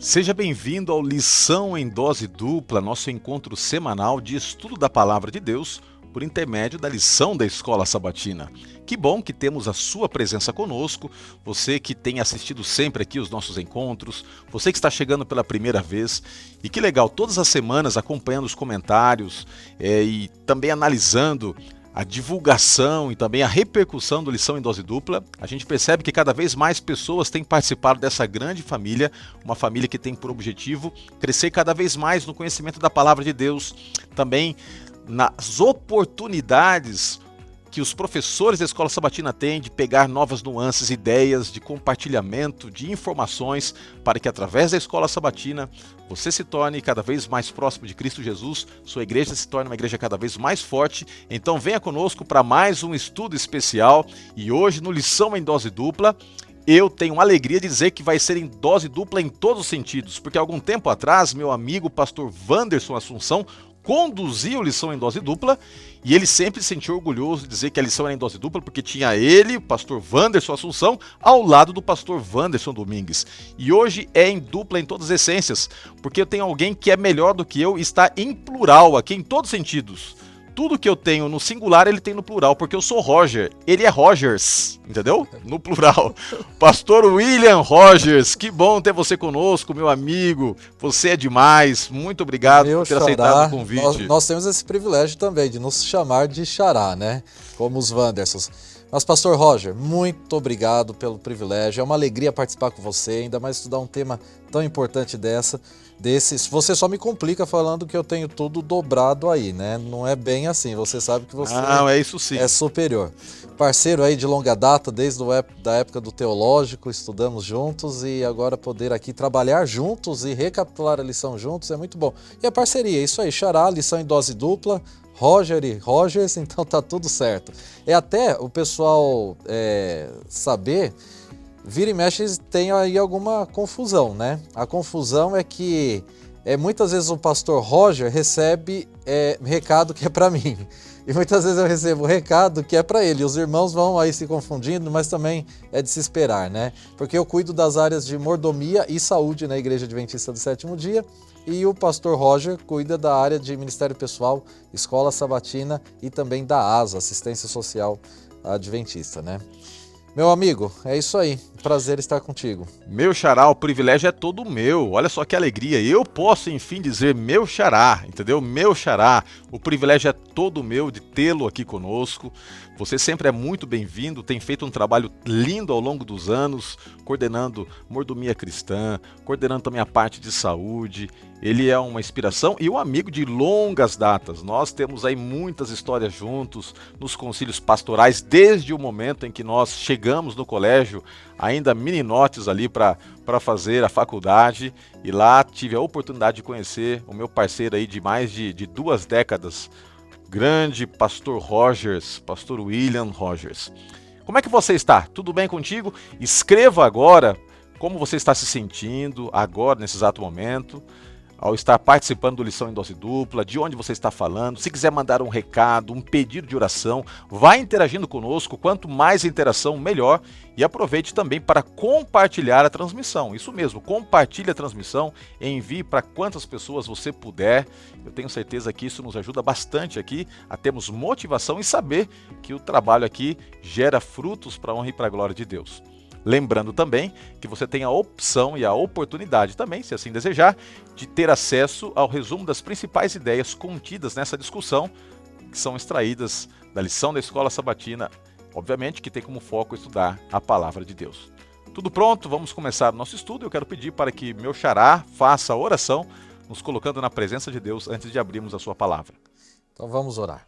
Seja bem-vindo ao Lição em Dose Dupla, nosso encontro semanal de estudo da Palavra de Deus por intermédio da lição da Escola Sabatina. Que bom que temos a sua presença conosco, você que tem assistido sempre aqui os nossos encontros, você que está chegando pela primeira vez, e que legal, todas as semanas acompanhando os comentários e também analisando a divulgação e também a repercussão do Lição em Dose Dupla. A gente percebe que cada vez mais pessoas têm participado dessa grande família, uma família que tem por objetivo crescer cada vez mais no conhecimento da Palavra de Deus, também nas oportunidades que os professores da Escola Sabatina têm de pegar novas nuances, ideias, de compartilhamento de informações, para que através da Escola Sabatina você se torne cada vez mais próximo de Cristo Jesus, sua igreja se torne uma igreja cada vez mais forte. Então venha conosco para mais um estudo especial, e hoje no Lição em Dose Dupla, eu tenho a alegria de dizer que vai ser em dose dupla em todos os sentidos, porque algum tempo atrás meu amigo pastor Wanderson Assunção conduzia o Lição em Dose Dupla, e ele sempre se sentiu orgulhoso de dizer que a lição era em dose dupla, porque tinha ele, o pastor Wanderson Assunção, ao lado do pastor Wanderson Domingues. E hoje é em dupla em todas as essências, porque eu tenho alguém que é melhor do que eu e está em plural aqui em todos os sentidos. Tudo que eu tenho no singular, ele tem no plural, porque eu sou Roger, ele é Rogers, entendeu? No plural. Pastor William Rogers, que bom ter você conosco, meu amigo. Você é demais, muito obrigado por ter aceitado o convite. Nós temos esse privilégio também de nos chamar de xará, né? Como os Wandersons. Mas, pastor Roger, muito obrigado pelo privilégio. É uma alegria participar com você, ainda mais estudar um tema tão importante desses. Você só me complica falando que eu tenho tudo dobrado aí, né? Não é bem assim, você sabe que você é isso sim. É superior. Parceiro aí de longa data, desde a época do teológico, estudamos juntos, e agora poder aqui trabalhar juntos e recapitular a lição juntos é muito bom. E a parceria, isso aí, xará, lição em dose dupla, Roger e Rogers, então tá tudo certo. É até o pessoal saber, vira e mexe tem aí alguma confusão, né? A confusão é que muitas vezes o pastor Roger recebe recado que é para mim, e muitas vezes eu recebo recado que é para ele. Os irmãos vão aí se confundindo, mas também é de se esperar, né? Porque eu cuido das áreas de mordomia e saúde na Igreja Adventista do Sétimo Dia, e o pastor Roger cuida da área de Ministério Pessoal, Escola Sabatina e também da ASA, Assistência Social Adventista, né? Meu amigo, é isso aí. Prazer estar contigo. Meu xará, o privilégio é todo meu. Olha só que alegria. Eu posso, enfim, dizer meu xará, entendeu? Meu xará. O privilégio é todo meu de tê-lo aqui conosco. Você sempre é muito bem-vindo. Tem feito um trabalho lindo ao longo dos anos, coordenando mordomia cristã, coordenando também a parte de saúde. Ele é uma inspiração e um amigo de longas datas. Nós temos aí muitas histórias juntos nos concílios pastorais, desde o momento em que nós chegamos no colégio, ainda meninotes ali para fazer a faculdade, e lá tive a oportunidade de conhecer o meu parceiro aí de mais de 2 décadas, grande pastor Rogers, pastor William Rogers. Como é que você está? Tudo bem contigo? Escreva agora como você está se sentindo agora, nesse exato momento, ao estar participando do Lição em Dose Dupla, de onde você está falando. Se quiser mandar um recado, um pedido de oração, vá interagindo conosco. Quanto mais interação, melhor. E aproveite também para compartilhar a transmissão. Isso mesmo, compartilhe a transmissão, envie para quantas pessoas você puder. Eu tenho certeza que isso nos ajuda bastante aqui a termos motivação e saber que o trabalho aqui gera frutos para a honra e para a glória de Deus. Lembrando também que você tem a opção e a oportunidade também, se assim desejar, de ter acesso ao resumo das principais ideias contidas nessa discussão, que são extraídas da lição da Escola Sabatina, obviamente que tem como foco estudar a Palavra de Deus. Tudo pronto? Vamos começar o nosso estudo. Eu quero pedir para que meu xará faça a oração, nos colocando na presença de Deus antes de abrirmos a sua palavra. Então vamos orar.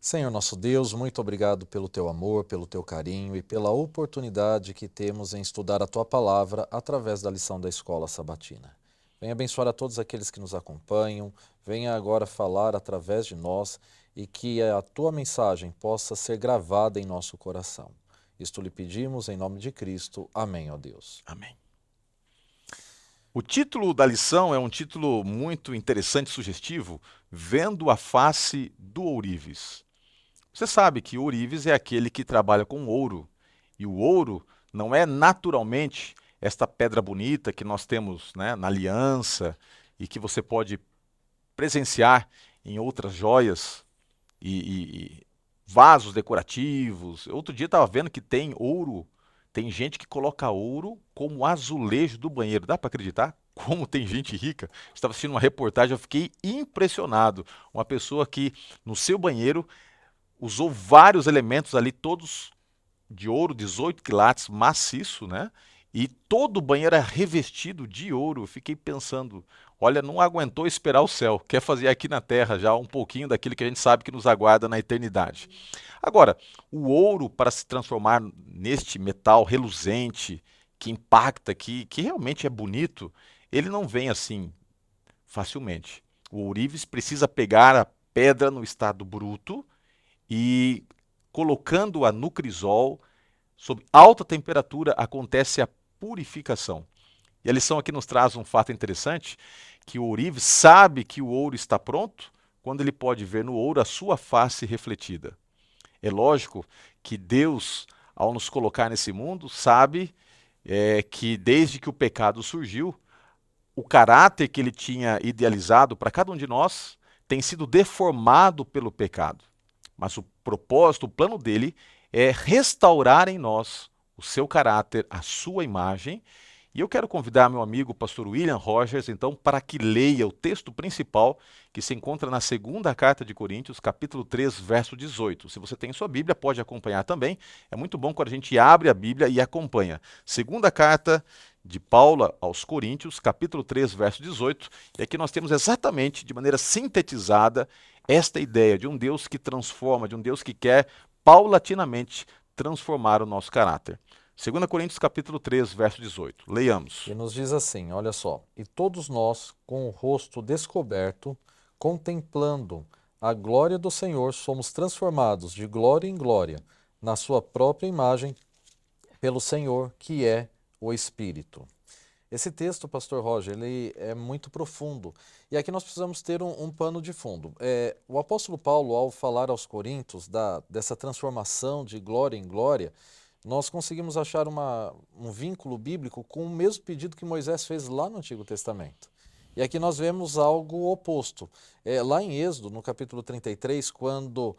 Senhor nosso Deus, muito obrigado pelo teu amor, pelo teu carinho e pela oportunidade que temos em estudar a tua palavra através da lição da Escola Sabatina. Venha abençoar a todos aqueles que nos acompanham, venha agora falar através de nós e que a tua mensagem possa ser gravada em nosso coração. Isto lhe pedimos em nome de Cristo. Amém, ó Deus. Amém. O título da lição é um título muito interessante e sugestivo, Vendo a Face do Ourives. Você sabe que o ourives é aquele que trabalha com ouro, e o ouro não é naturalmente esta pedra bonita que nós temos, né, na aliança e que você pode presenciar em outras joias e vasos decorativos. Outro dia eu estava vendo que tem ouro, tem gente que coloca ouro como azulejo do banheiro. Dá para acreditar? Como tem gente rica? Estava assistindo uma reportagem, eu fiquei impressionado. Uma pessoa que no seu banheiro usou vários elementos ali, todos de ouro, 18 quilates, maciço, né? E todo o banheiro é revestido de ouro. Eu fiquei pensando, olha, não aguentou esperar o céu, quer fazer aqui na terra já um pouquinho daquilo que a gente sabe que nos aguarda na eternidade. Agora, o ouro para se transformar neste metal reluzente, que impacta, que realmente é bonito, ele não vem assim facilmente. O ourives precisa pegar a pedra no estado bruto e colocando-a no crisol, sob alta temperatura, acontece a purificação. E a lição aqui nos traz um fato interessante, que o ourives sabe que o ouro está pronto quando ele pode ver no ouro a sua face refletida. É lógico que Deus, ao nos colocar nesse mundo, sabe que desde que o pecado surgiu, o caráter que ele tinha idealizado para cada um de nós tem sido deformado pelo pecado. Mas o propósito, o plano dele é restaurar em nós o seu caráter, a sua imagem. E eu quero convidar meu amigo pastor William Rogers, então, para que leia o texto principal que se encontra na segunda carta de Coríntios, capítulo 3, verso 18. Se você tem sua Bíblia, pode acompanhar também. É muito bom quando a gente abre a Bíblia e acompanha. Segunda carta de Paulo aos Coríntios, capítulo 3, verso 18. E aqui nós temos exatamente, de maneira sintetizada, esta ideia de um Deus que transforma, de um Deus que quer paulatinamente transformar o nosso caráter. 2 Coríntios capítulo 3, verso 18. Leiamos. E nos diz assim, olha só: e todos nós, com o rosto descoberto, contemplando a glória do Senhor, somos transformados de glória em glória, na sua própria imagem, pelo Senhor, que é o Espírito. Esse texto, pastor Roger, ele é muito profundo. E aqui nós precisamos ter um pano de fundo. O apóstolo Paulo, ao falar aos Coríntios dessa transformação de glória em glória, nós conseguimos achar um vínculo bíblico com o mesmo pedido que Moisés fez lá no Antigo Testamento. E aqui nós vemos algo oposto. Lá em Êxodo, no capítulo 33, quando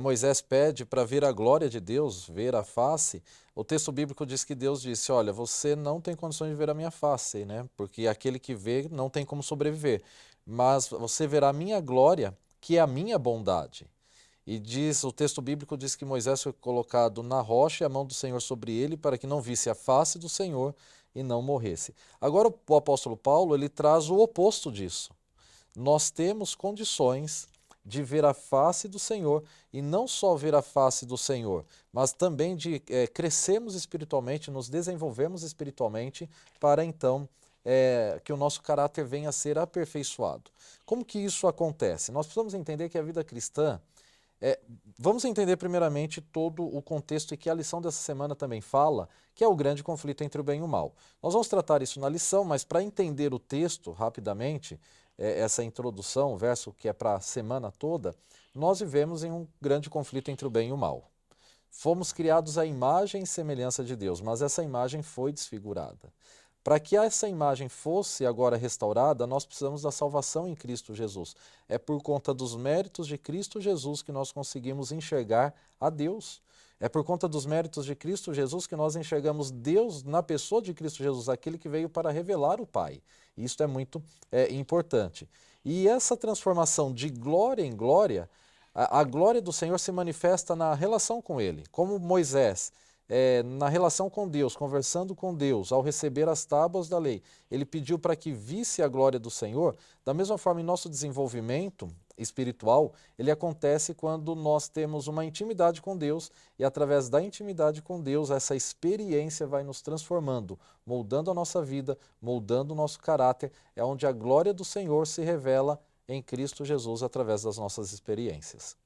Moisés pede para ver a glória de Deus, ver a face, o texto bíblico diz que Deus disse, olha, você não tem condições de ver a minha face, né? Porque aquele que vê não tem como sobreviver, mas você verá a minha glória, que é a minha bondade. E o texto bíblico diz que Moisés foi colocado na rocha e a mão do Senhor sobre ele para que não visse a face do Senhor e não morresse. Agora o apóstolo Paulo, ele traz o oposto disso. Nós temos condições de ver a face do Senhor e não só ver a face do Senhor, mas também de crescermos espiritualmente, nos desenvolvermos espiritualmente para então que o nosso caráter venha a ser aperfeiçoado. Como que isso acontece? Nós precisamos entender que a vida cristã, vamos entender primeiramente todo o contexto e que a lição dessa semana também fala, que é o grande conflito entre o bem e o mal. Nós vamos tratar isso na lição, mas para entender o texto rapidamente, essa introdução, o verso que é para a semana toda, nós vivemos em um grande conflito entre o bem e o mal. Fomos criados à imagem e semelhança de Deus, mas essa imagem foi desfigurada. Para que essa imagem fosse agora restaurada, nós precisamos da salvação em Cristo Jesus. É por conta dos méritos de Cristo Jesus que nós conseguimos enxergar a Deus. É por conta dos méritos de Cristo Jesus que nós enxergamos Deus na pessoa de Cristo Jesus, aquele que veio para revelar o Pai. Isso é muito importante. E essa transformação de glória em glória, a glória do Senhor se manifesta na relação com Ele, como Moisés. Na relação com Deus, conversando com Deus, ao receber as tábuas da lei, ele pediu para que visse a glória do Senhor. Da mesma forma, em nosso desenvolvimento espiritual, ele acontece quando nós temos uma intimidade com Deus e através da intimidade com Deus, essa experiência vai nos transformando, moldando a nossa vida, moldando o nosso caráter, é onde a glória do Senhor se revela em Cristo Jesus através das nossas experiências.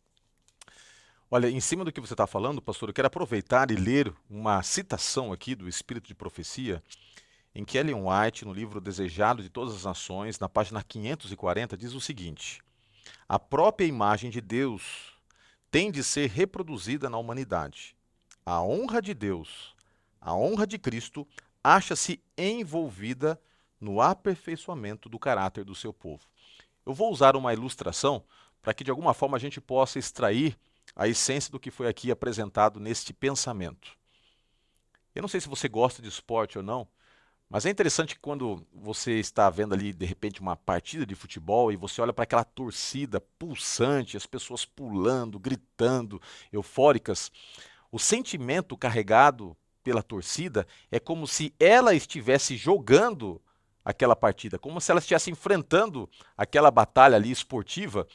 Olha, em cima do que você está falando, pastor, eu quero aproveitar e ler uma citação aqui do Espírito de Profecia, em que Ellen White, no livro Desejado de Todas as Nações, na página 540, diz o seguinte: a própria imagem de Deus tem de ser reproduzida na humanidade. A honra de Deus, a honra de Cristo, acha-se envolvida no aperfeiçoamento do caráter do seu povo. Eu vou usar uma ilustração para que de alguma forma a gente possa extrair a essência do que foi aqui apresentado neste pensamento. Eu não sei se você gosta de esporte ou não, mas é interessante que quando você está vendo ali, de repente, uma partida de futebol e você olha para aquela torcida pulsante, as pessoas pulando, gritando, eufóricas, o sentimento carregado pela torcida é como se ela estivesse jogando aquela partida, como se ela estivesse enfrentando aquela batalha ali esportiva,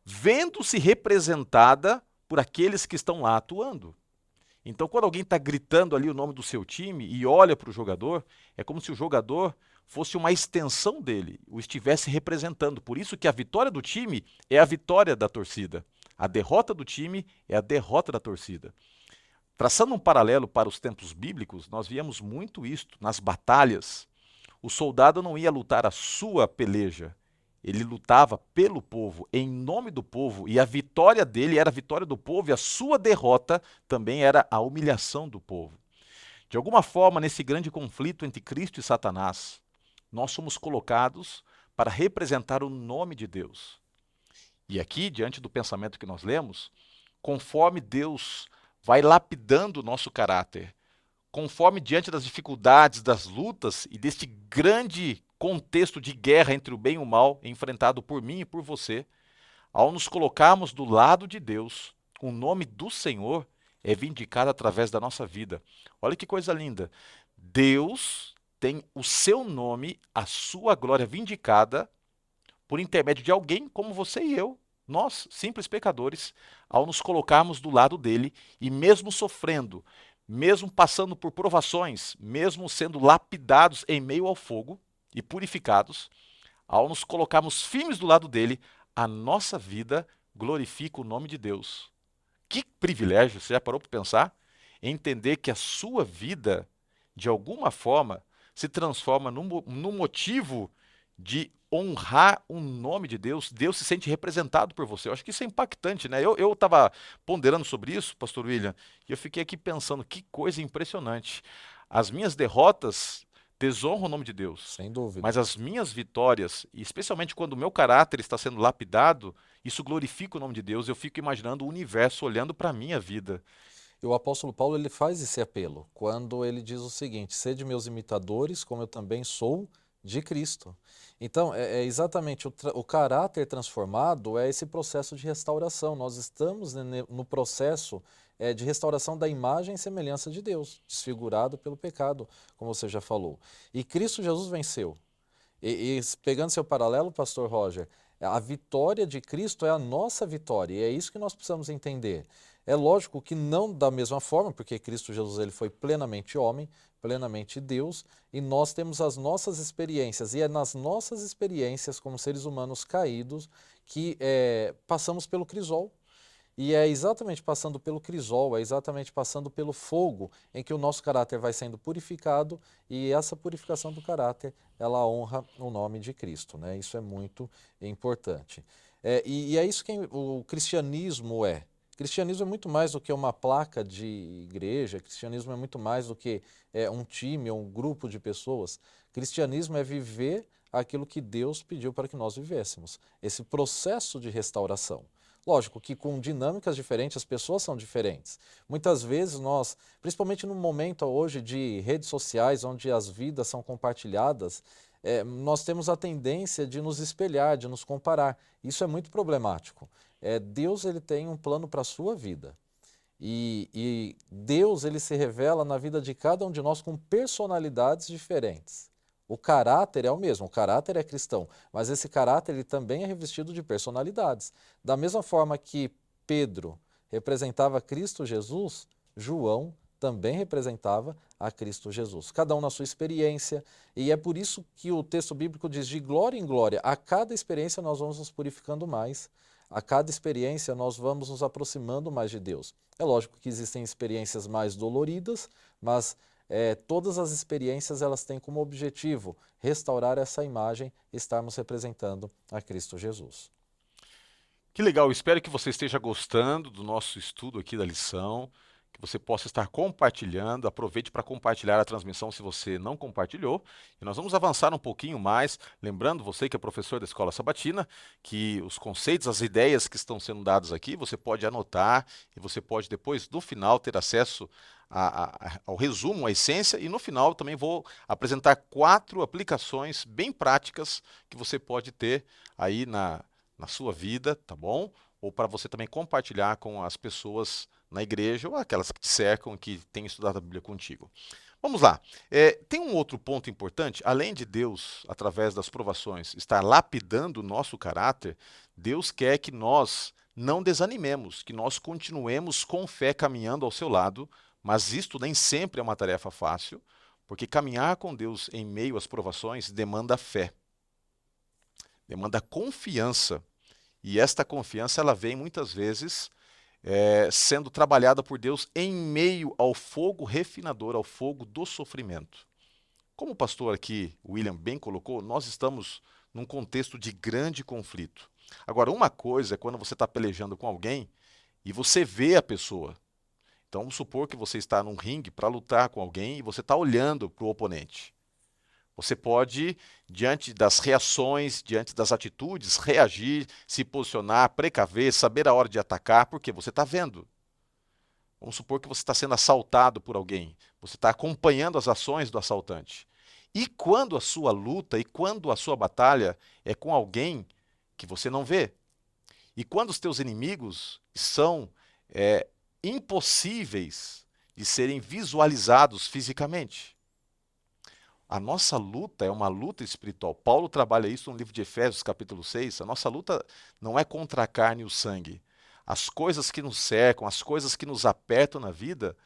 vendo-se representada por aqueles que estão lá atuando. Então, quando alguém está gritando ali o nome do seu time e olha para o jogador, é como se o jogador fosse uma extensão dele, o estivesse representando. Por isso que a vitória do time é a vitória da torcida. A derrota do time é a derrota da torcida. Traçando um paralelo para os tempos bíblicos, nós víamos muito isto nas batalhas. O soldado não ia lutar a sua peleja, ele lutava pelo povo, em nome do povo, e a vitória dele era a vitória do povo, e a sua derrota também era a humilhação do povo. De alguma forma, nesse grande conflito entre Cristo e Satanás, nós somos colocados para representar o nome de Deus. E aqui, diante do pensamento que nós lemos, conforme Deus vai lapidando o nosso caráter, conforme diante das dificuldades, das lutas e deste grande contexto de guerra entre o bem e o mal, enfrentado por mim e por você, ao nos colocarmos do lado de Deus, o nome do Senhor é vindicado através da nossa vida. Olha que coisa linda. Deus tem o seu nome, a sua glória vindicada por intermédio de alguém como você e eu, nós, simples pecadores, ao nos colocarmos do lado dele e mesmo sofrendo, mesmo passando por provações, mesmo sendo lapidados em meio ao fogo e purificados, ao nos colocarmos firmes do lado dele, a nossa vida glorifica o nome de Deus. Que privilégio, você já parou para pensar? Entender que a sua vida, de alguma forma, se transforma num motivo de honrar o nome de Deus. Deus se sente representado por você. Eu acho que isso é impactante, né? Eu estava ponderando sobre isso, pastor William, e eu fiquei aqui pensando, que coisa impressionante. As minhas derrotas desonram o nome de Deus, Sem dúvida. mas as minhas vitórias, e especialmente quando o meu caráter está sendo lapidado, isso glorifica o nome de Deus. Eu fico imaginando o universo olhando para a minha vida. E o apóstolo Paulo ele faz esse apelo quando ele diz o seguinte: sede meus imitadores, como eu também sou de Cristo. Então, é exatamente o caráter transformado é esse processo de restauração. Nós estamos no processo de restauração da imagem e semelhança de Deus, desfigurado pelo pecado, como você já falou. E Cristo Jesus venceu. E pegando seu paralelo, pastor Roger, a vitória de Cristo é a nossa vitória, e é isso que nós precisamos entender. É lógico que não da mesma forma, porque Cristo Jesus ele foi plenamente homem, plenamente Deus, e nós temos as nossas experiências, e é nas nossas experiências como seres humanos caídos que passamos pelo crisol. E é exatamente passando pelo crisol, é exatamente passando pelo fogo em que o nosso caráter vai sendo purificado, e essa purificação do caráter, ela honra o nome de Cristo, né? Isso é muito importante. E é isso que o cristianismo é. Cristianismo é muito mais do que uma placa de igreja, cristianismo é muito mais do que um time ou um grupo de pessoas. Cristianismo é viver aquilo que Deus pediu para que nós vivêssemos, esse processo de restauração. Lógico que com dinâmicas diferentes, as pessoas são diferentes. Muitas vezes nós, principalmente no momento hoje de redes sociais, onde as vidas são compartilhadas, nós temos a tendência de nos espelhar, de nos comparar. Isso é muito problemático. Deus ele tem um plano para a sua vida. E Deus ele se revela na vida de cada um de nós com personalidades diferentes. O caráter é o mesmo, o caráter é cristão, mas esse caráter ele também é revestido de personalidades. Da mesma forma que Pedro representava Cristo Jesus, João também representava a Cristo Jesus. Cada um na sua experiência, e é por isso que o texto bíblico diz de glória em glória, a cada experiência nós vamos nos purificando mais, a cada experiência nós vamos nos aproximando mais de Deus. É lógico que existem experiências mais doloridas, mas todas as experiências elas têm como objetivo restaurar essa imagem e estarmos representando a Cristo Jesus. Que legal, espero que você esteja gostando do nosso estudo aqui da lição. que você possa estar compartilhando. Aproveite para compartilhar a transmissão se você não compartilhou. E nós vamos avançar um pouquinho mais, lembrando você que é professor da Escola Sabatina, que os conceitos, as ideias que estão sendo dadas aqui, você pode anotar e você pode depois, no final, ter acesso ao resumo, à essência, e no final também vou apresentar 4 aplicações bem práticas que você pode ter aí na sua vida, tá bom? Ou para você também compartilhar com as pessoas na igreja ou aquelas que te cercam e que têm estudado a Bíblia contigo. Vamos lá. Tem um outro ponto importante. Além de Deus, através das provações, estar lapidando o nosso caráter, Deus quer que nós não desanimemos, que nós continuemos com fé caminhando ao seu lado, mas isto nem sempre é uma tarefa fácil, porque caminhar com Deus em meio às provações demanda fé, demanda confiança. E esta confiança ela vem muitas vezes sendo trabalhada por Deus em meio ao fogo refinador, ao fogo do sofrimento. Como o pastor aqui, William, bem colocou, nós estamos num contexto de grande conflito. Agora, uma coisa é quando você está pelejando com alguém e você vê a pessoa. Então, vamos supor que você está num ringue para lutar com alguém e você está olhando para o oponente. Você pode, diante das reações, diante das atitudes, reagir, se posicionar, precaver, saber a hora de atacar, porque você está vendo. Vamos supor que você está sendo assaltado por alguém, você está acompanhando as ações do assaltante. E quando a sua luta, e quando a sua batalha é com alguém que você não vê? E quando os teus inimigos são impossíveis de serem visualizados fisicamente? A nossa luta é uma luta espiritual. Paulo trabalha isso no livro de Efésios, capítulo 6. A nossa luta não é contra a carne e o sangue. As coisas que nos cercam, as coisas que nos apertam na vida,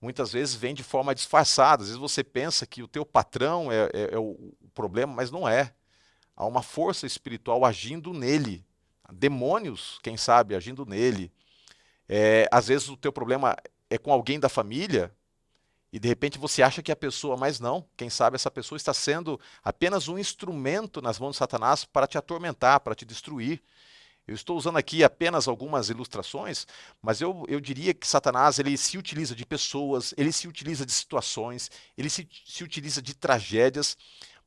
muitas vezes vêm de forma disfarçada. Às vezes você pensa que o teu patrão é o problema, mas não é. Há uma força espiritual agindo nele. Demônios, quem sabe, agindo nele. Às vezes o teu problema é com alguém da família, e de repente você acha que é a pessoa, mas não. Quem sabe essa pessoa está sendo apenas um instrumento nas mãos de Satanás para te atormentar, para te destruir. Eu estou usando aqui apenas algumas ilustrações, mas eu diria que Satanás ele se utiliza de pessoas, ele se utiliza de situações, ele se utiliza de tragédias.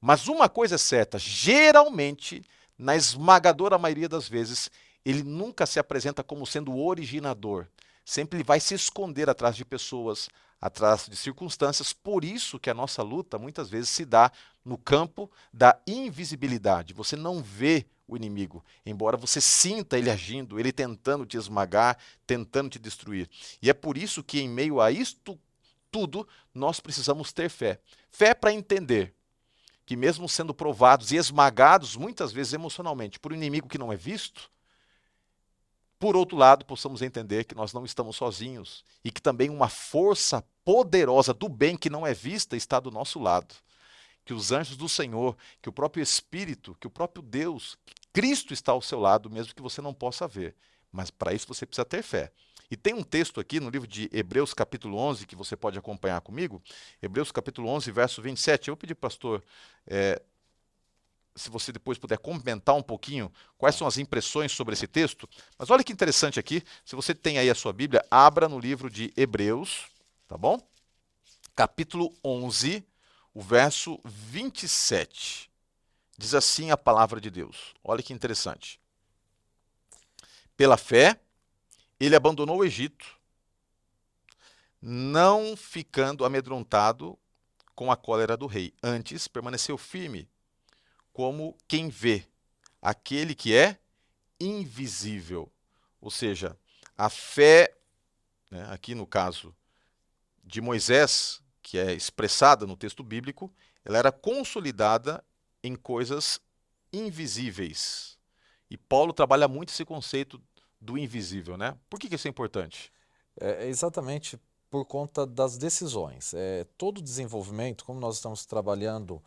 Mas uma coisa é certa, geralmente, na esmagadora maioria das vezes, ele nunca se apresenta como sendo o originador. Sempre ele vai se esconder atrás de pessoas, atrás de circunstâncias. Por isso que a nossa luta muitas vezes se dá no campo da invisibilidade. Você não vê o inimigo, embora você sinta ele agindo, ele tentando te esmagar, tentando te destruir. E é por isso que em meio a isto tudo, nós precisamos ter fé. Fé para entender que mesmo sendo provados e esmagados muitas vezes emocionalmente por um inimigo que não é visto, por outro lado, possamos entender que nós não estamos sozinhos e que também uma força poderosa do bem que não é vista está do nosso lado. Que os anjos do Senhor, que o próprio Espírito, que o próprio Deus, que Cristo está ao seu lado, mesmo que você não possa ver. Mas para isso você precisa ter fé. E tem um texto aqui no livro de Hebreus capítulo 11, que você pode acompanhar comigo. Hebreus capítulo 11, verso 27. Eu pedi, pastor, se você depois puder comentar um pouquinho quais são as impressões sobre esse texto. Mas olha que interessante aqui, se você tem aí a sua Bíblia, abra no livro de Hebreus, tá bom? Capítulo 11, o verso 27. Diz assim a palavra de Deus. Olha que interessante. Pela fé, ele abandonou o Egito, não ficando amedrontado com a cólera do rei. Antes, permaneceu firme, como quem vê aquele que é invisível. Ou seja, a fé, né, aqui no caso de Moisés, que é expressada no texto bíblico, ela era consolidada em coisas invisíveis. E Paulo trabalha muito esse conceito do invisível, né? Por que isso é importante? É exatamente por conta das decisões. Todo desenvolvimento, como nós estamos trabalhando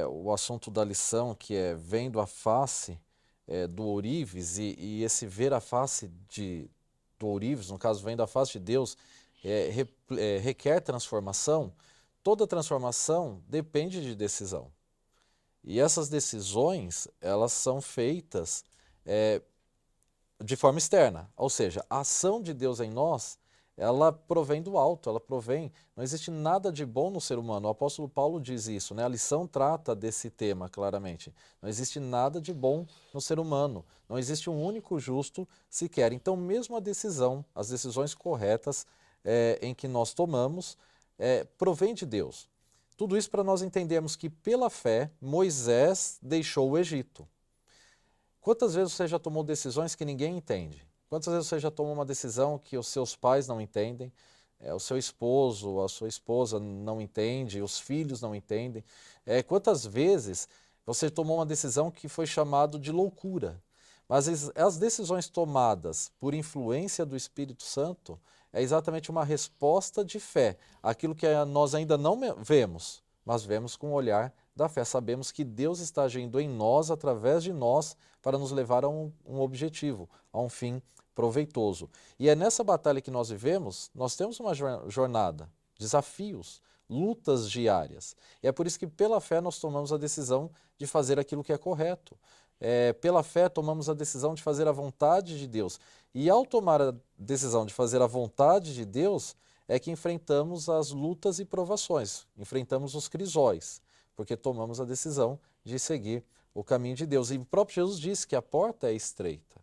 o assunto da lição, que é vendo a face do ourives, e esse ver a face do ourives, no caso, vendo a face de Deus, requer transformação. Toda transformação depende de decisão. E essas decisões, elas são feitas de forma externa, ou seja, a ação de Deus em nós, ela provém do alto, ela provém. Não existe nada de bom no ser humano. O apóstolo Paulo diz isso, né? A lição trata desse tema claramente. Não existe nada de bom no ser humano. Não existe um único justo sequer. Então, mesmo a decisão, as decisões corretas em que nós tomamos, provém de Deus. Tudo isso para nós entendermos que, pela fé, Moisés deixou o Egito. Quantas vezes você já tomou decisões que ninguém entende? Quantas vezes você já tomou uma decisão que os seus pais não entendem, o seu esposo, a sua esposa não entende, os filhos não entendem? Quantas vezes você tomou uma decisão que foi chamado de loucura? Mas as decisões tomadas por influência do Espírito Santo é exatamente uma resposta de fé, aquilo que nós ainda não vemos, mas vemos com o olhar da fé. Sabemos que Deus está agindo em nós, através de nós, para nos levar a um objetivo, a um fim proveitoso. E é nessa batalha que nós vivemos, nós temos uma jornada, desafios, lutas diárias. E é por isso que pela fé nós tomamos a decisão de fazer aquilo que é correto. Pela fé tomamos a decisão de fazer a vontade de Deus. E ao tomar a decisão de fazer a vontade de Deus, é que enfrentamos as lutas e provações, enfrentamos os crisóis, porque tomamos a decisão de seguir o caminho de Deus. E o próprio Jesus disse que a porta é estreita.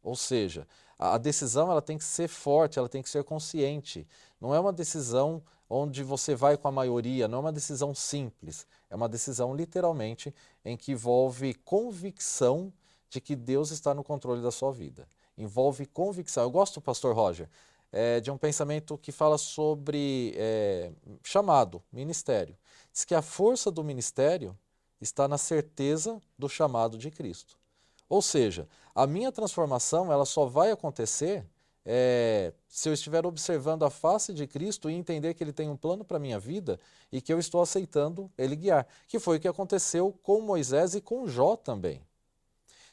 Ou seja, a decisão ela tem que ser forte, ela tem que ser consciente. Não é uma decisão onde você vai com a maioria, não é uma decisão simples. É uma decisão, literalmente, em que envolve convicção de que Deus está no controle da sua vida. Envolve convicção. Eu gosto, pastor Roger, de um pensamento que fala sobre chamado, ministério. Diz que a força do ministério está na certeza do chamado de Cristo. Ou seja, a minha transformação ela só vai acontecer se eu estiver observando a face de Cristo e entender que Ele tem um plano para a minha vida e que eu estou aceitando Ele guiar. Que foi o que aconteceu com Moisés e com Jó também.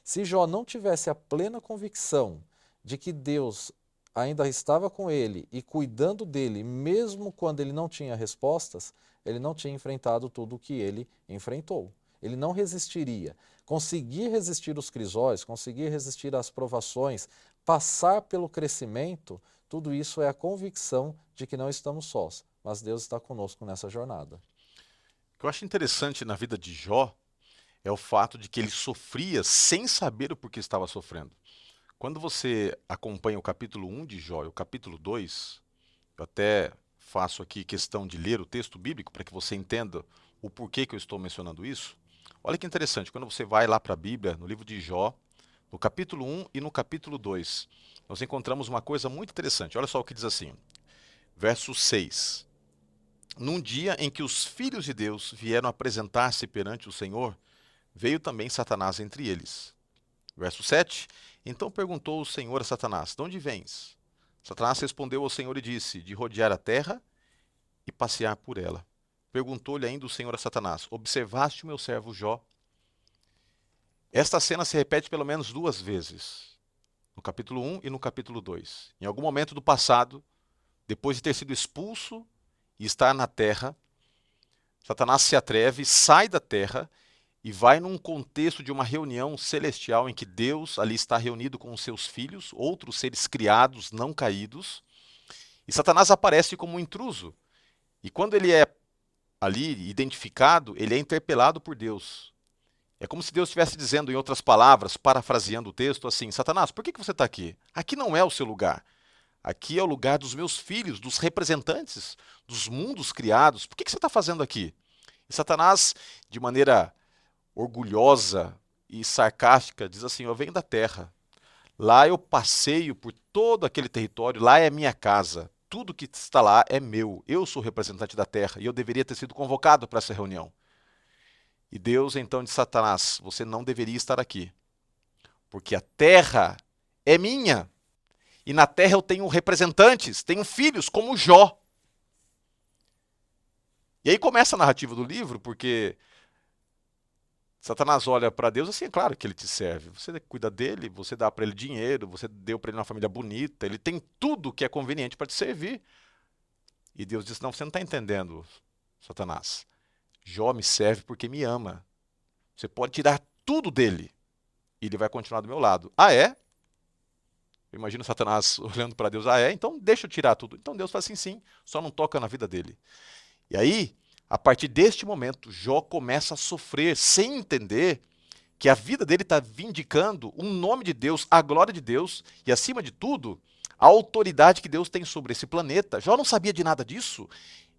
Se Jó não tivesse a plena convicção de que Deus ainda estava com ele e cuidando dele, mesmo quando ele não tinha respostas, ele não tinha enfrentado tudo o que ele enfrentou. Ele não resistiria. Conseguir resistir os crisóis, conseguir resistir às provações, passar pelo crescimento, tudo isso é a convicção de que não estamos sós, mas Deus está conosco nessa jornada. O que eu acho interessante na vida de Jó é o fato de que ele sofria sem saber o porquê estava sofrendo. Quando você acompanha o capítulo 1 de Jó e o capítulo 2, eu até faço aqui questão de ler o texto bíblico para que você entenda o porquê que eu estou mencionando isso. Olha que interessante, quando você vai lá para a Bíblia, no livro de Jó, no capítulo 1 e no capítulo 2, nós encontramos uma coisa muito interessante. Olha só o que diz assim, verso 6. Num dia em que os filhos de Deus vieram apresentar-se perante o Senhor, veio também Satanás entre eles. Verso 7. Então perguntou o Senhor a Satanás, de onde vens? Satanás respondeu ao Senhor e disse, de rodear a terra e passear por ela. Perguntou-lhe ainda o Senhor a Satanás, observaste o meu servo Jó? Esta cena se repete pelo menos 2 vezes, no capítulo 1 e no capítulo 2. Em algum momento do passado, depois de ter sido expulso e estar na terra, Satanás se atreve, sai da terra e vai num contexto de uma reunião celestial em que Deus ali está reunido com os seus filhos, outros seres criados, não caídos, e Satanás aparece como um intruso. E quando ele é ali identificado, ele é interpelado por Deus. É como se Deus estivesse dizendo, em outras palavras, parafraseando o texto, assim, Satanás, por que você está aqui? Aqui não é o seu lugar. Aqui é o lugar dos meus filhos, dos representantes dos mundos criados. Por que você está fazendo aqui? E Satanás, de maneira orgulhosa e sarcástica, diz assim, eu venho da terra. Lá eu passeio por todo aquele território, lá é minha casa. Tudo que está lá é meu. Eu sou o representante da terra e eu deveria ter sido convocado para essa reunião. E Deus então disse a Satanás, você não deveria estar aqui, porque a terra é minha. E na terra eu tenho representantes, tenho filhos como Jó. E aí começa a narrativa do livro, porque Satanás olha para Deus assim, é claro que ele te serve. Você cuida dele, você dá para ele dinheiro, você deu para ele uma família bonita, ele tem tudo que é conveniente para te servir. E Deus diz, não, você não está entendendo, Satanás. Jó me serve porque me ama. Você pode tirar tudo dele e ele vai continuar do meu lado. Ah, é? Eu imagino Satanás olhando para Deus, então deixa eu tirar tudo. Então Deus fala assim, sim, só não toca na vida dele. E aí, a partir deste momento, Jó começa a sofrer sem entender que a vida dele está vindicando um nome de Deus, a glória de Deus e, acima de tudo, a autoridade que Deus tem sobre esse planeta. Jó não sabia de nada disso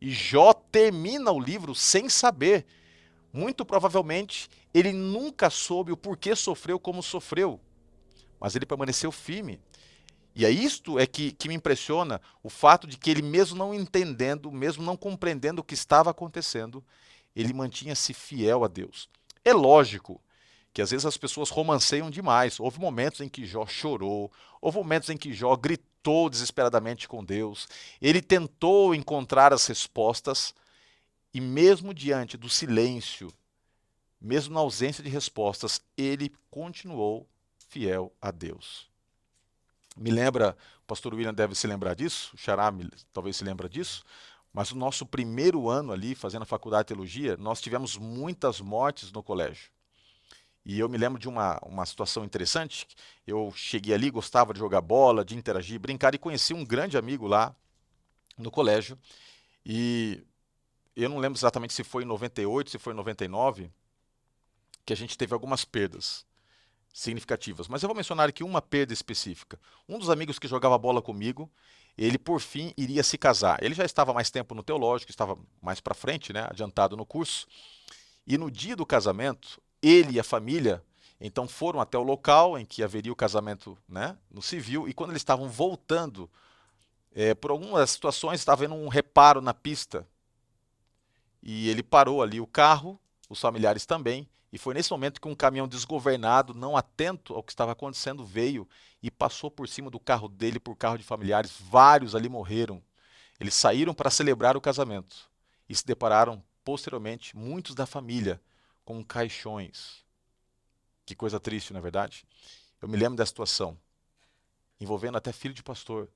e Jó termina o livro sem saber. Muito provavelmente, ele nunca soube o porquê sofreu como sofreu, mas ele permaneceu firme. E é isto que me impressiona, o fato de que ele, mesmo não entendendo, mesmo não compreendendo o que estava acontecendo, ele mantinha-se fiel a Deus. É lógico que às vezes as pessoas romanceiam demais. Houve momentos em que Jó chorou, houve momentos em que Jó gritou desesperadamente com Deus, ele tentou encontrar as respostas, e mesmo diante do silêncio, mesmo na ausência de respostas, ele continuou fiel a Deus. Me lembra, o pastor William deve se lembrar disso, o Xará talvez se lembra disso, mas no nosso primeiro ano ali, fazendo a faculdade de teologia, nós tivemos muitas mortes no colégio. E eu me lembro de uma situação interessante. Eu cheguei ali, gostava de jogar bola, de interagir, brincar, e conheci um grande amigo lá no colégio. E eu não lembro exatamente se foi em 98, se foi em 99, que a gente teve algumas perdas significativas. Mas eu vou mencionar aqui uma perda específica. Um dos amigos que jogava bola comigo, ele por fim iria se casar. Ele já estava mais tempo no teológico, estava mais para frente, né, adiantado no curso. E no dia do casamento, ele e a família, então foram até o local em que haveria o casamento, né, no civil, e quando eles estavam voltando, por algumas situações, estava havendo um reparo na pista. E ele parou ali o carro, os familiares também, e foi nesse momento que um caminhão desgovernado, não atento ao que estava acontecendo, veio e passou por cima do carro dele, por carro de familiares. Vários ali morreram. Eles saíram para celebrar o casamento e se depararam posteriormente, muitos da família, com caixões. Que coisa triste, não é verdade? Eu me lembro da situação, envolvendo até filho de pastor.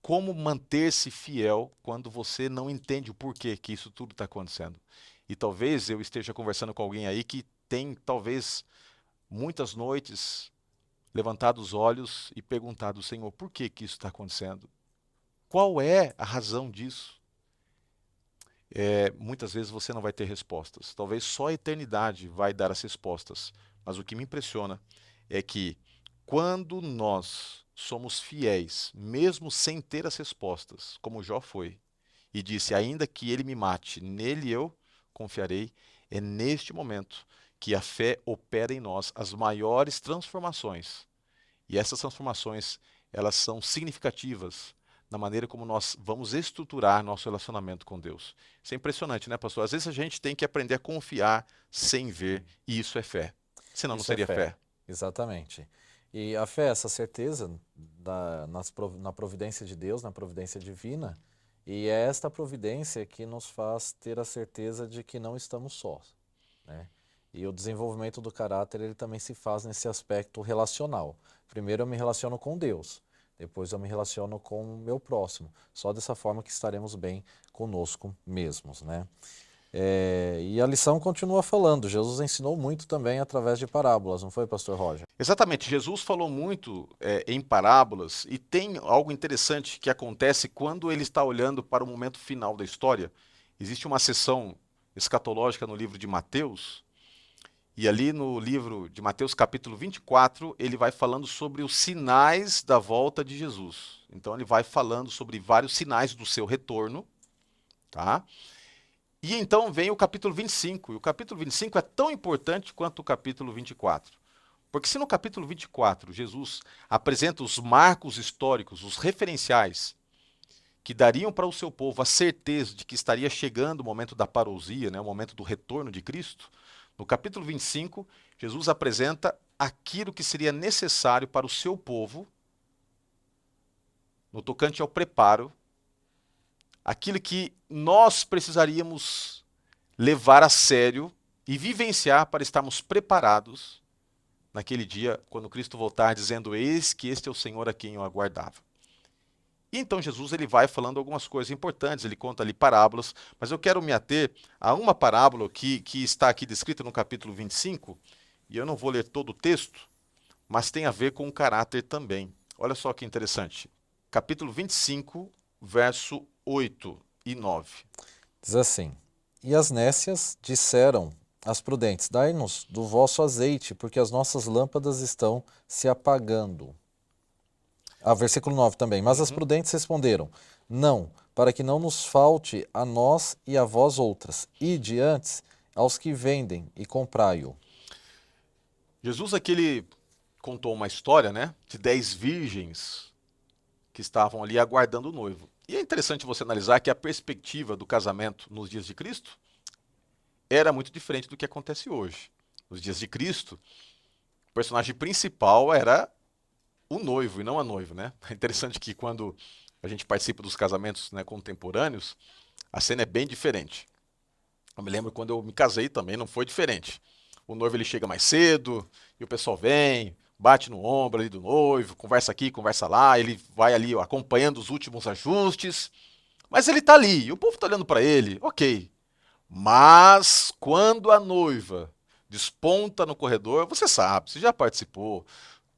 Como manter-se fiel quando você não entende o porquê que isso tudo está acontecendo? E talvez eu esteja conversando com alguém aí que tem, talvez, muitas noites levantado os olhos e perguntado, Senhor, por que que isso está acontecendo? Qual é a razão disso? Muitas vezes você não vai ter respostas. Talvez só a eternidade vai dar as respostas. Mas o que me impressiona é que quando nós somos fiéis, mesmo sem ter as respostas, como Jó foi, e disse, ainda que ele me mate, nele eu confiarei, é neste momento que a fé opera em nós as maiores transformações. E essas transformações, elas são significativas na maneira como nós vamos estruturar nosso relacionamento com Deus. Isso é impressionante, né, pastor? Às vezes a gente tem que aprender a confiar sem ver, e isso é fé. Senão não Isso é seria fé. Exatamente. E a fé é essa certeza na providência de Deus, na providência divina, e é esta providência que nos faz ter a certeza de que não estamos sós, né? E o desenvolvimento do caráter, ele também se faz nesse aspecto relacional. Primeiro eu me relaciono com Deus, depois eu me relaciono com o meu próximo. Só dessa forma que estaremos bem conosco mesmos, né? E a lição continua falando, Jesus ensinou muito também através de parábolas, não foi, pastor Roger? Exatamente, Jesus falou muito em parábolas, e tem algo interessante que acontece quando ele está olhando para o momento final da história. Existe uma seção escatológica no livro de Mateus, e ali no livro de Mateus capítulo 24, ele vai falando sobre os sinais da volta de Jesus. Então ele vai falando sobre vários sinais do seu retorno, tá? E então vem o capítulo 25, e o capítulo 25 é tão importante quanto o capítulo 24. Porque se no capítulo 24 Jesus apresenta os marcos históricos, os referenciais, que dariam para o seu povo a certeza de que estaria chegando o momento da parousia, né, o momento do retorno de Cristo, no capítulo 25, Jesus apresenta aquilo que seria necessário para o seu povo, no tocante ao preparo, aquilo que nós precisaríamos levar a sério e vivenciar para estarmos preparados naquele dia, quando Cristo voltar, dizendo, eis que este é o Senhor a quem eu aguardava. E então Jesus ele vai falando algumas coisas importantes, ele conta ali parábolas, mas eu quero me ater a uma parábola que está aqui descrita no capítulo 25, e eu não vou ler todo o texto, mas tem a ver com o caráter também. Olha só que interessante. Capítulo 25, verso 8 e 9. Diz assim: E as nécias disseram às prudentes: Dai-nos do vosso azeite, porque as nossas lâmpadas estão se apagando. Versículo 9 também. Mas as prudentes responderam: Não, para que não nos falte a nós e a vós outras. Ide antes aos que vendem e comprai-o. Jesus aqui ele contou uma história, né, de 10 virgens que estavam ali aguardando o noivo. E é interessante você analisar que a perspectiva do casamento nos dias de Cristo era muito diferente do que acontece hoje. Nos dias de Cristo, o personagem principal era o noivo e não a noiva, né? É interessante que quando a gente participa dos casamentos, né, contemporâneos, a cena é bem diferente. Eu me lembro quando eu me casei também, não foi diferente. O noivo ele chega mais cedo e o pessoal vem, bate no ombro ali do noivo, conversa aqui, conversa lá, ele vai ali ó, acompanhando os últimos ajustes, mas ele tá ali e o povo tá olhando para ele, ok. Mas quando a noiva desponta no corredor, você sabe, você já participou,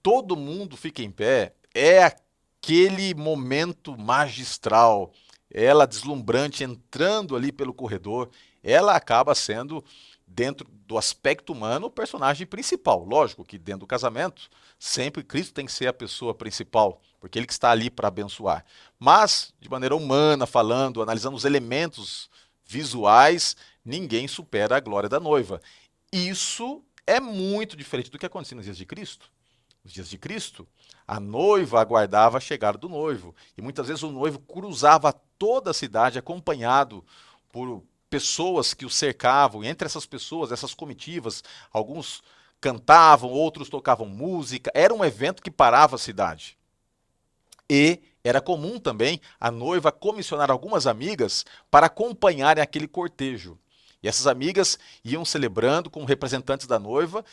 todo mundo fica em pé, é aquele momento magistral, ela deslumbrante entrando ali pelo corredor, ela acaba sendo, dentro do aspecto humano, o personagem principal. Lógico que dentro do casamento, sempre Cristo tem que ser a pessoa principal, porque ele que está ali para abençoar. Mas, de maneira humana, falando, analisando os elementos visuais, ninguém supera a glória da noiva. Isso é muito diferente do que acontecia nos dias de Cristo. Nos dias de Cristo, a noiva aguardava a chegada do noivo. E muitas vezes o noivo cruzava toda a cidade acompanhado por pessoas que o cercavam. E entre essas pessoas, essas comitivas, alguns cantavam, outros tocavam música. Era um evento que parava a cidade. E era comum também a noiva comissionar algumas amigas para acompanharem aquele cortejo. E essas amigas iam celebrando com representantes da noiva,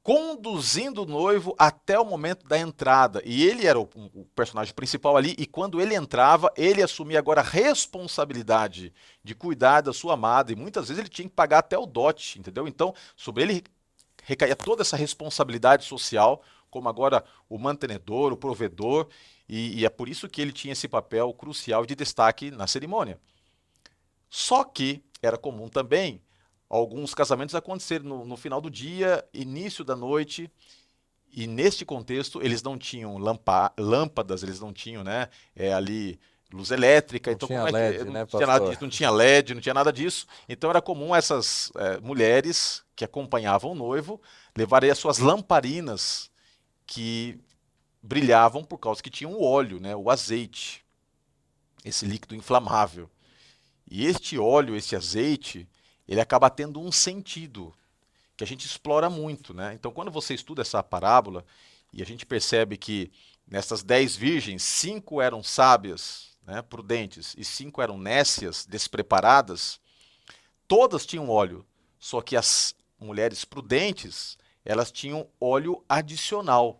conduzindo o noivo até o momento da entrada. E ele era o personagem principal ali, e quando ele entrava, ele assumia agora a responsabilidade de cuidar da sua amada, e muitas vezes ele tinha que pagar até o dote, entendeu? Então, sobre ele recaía toda essa responsabilidade social, como agora o mantenedor, o provedor, e é por isso que ele tinha esse papel crucial de destaque na cerimônia. Só que era comum também alguns casamentos acontecerem no final do dia, início da noite, e neste contexto eles não tinham lâmpadas, eles não tinham, né, ali luz elétrica, Não então tinha como é LED, que não né, tinha nada pastor? disso, não tinha LED, não tinha nada disso. Então era comum essas mulheres que acompanhavam o noivo levarem as suas lamparinas que brilhavam por causa que tinham o óleo, né, o azeite, esse líquido inflamável. E este óleo, esse azeite, ele acaba tendo um sentido que a gente explora muito, né? Então, quando você estuda essa parábola e a gente percebe que nessas 10 virgens, 5 eram sábias, né, prudentes, e 5 eram nécias, despreparadas, todas tinham óleo, só que as mulheres prudentes, elas tinham óleo adicional.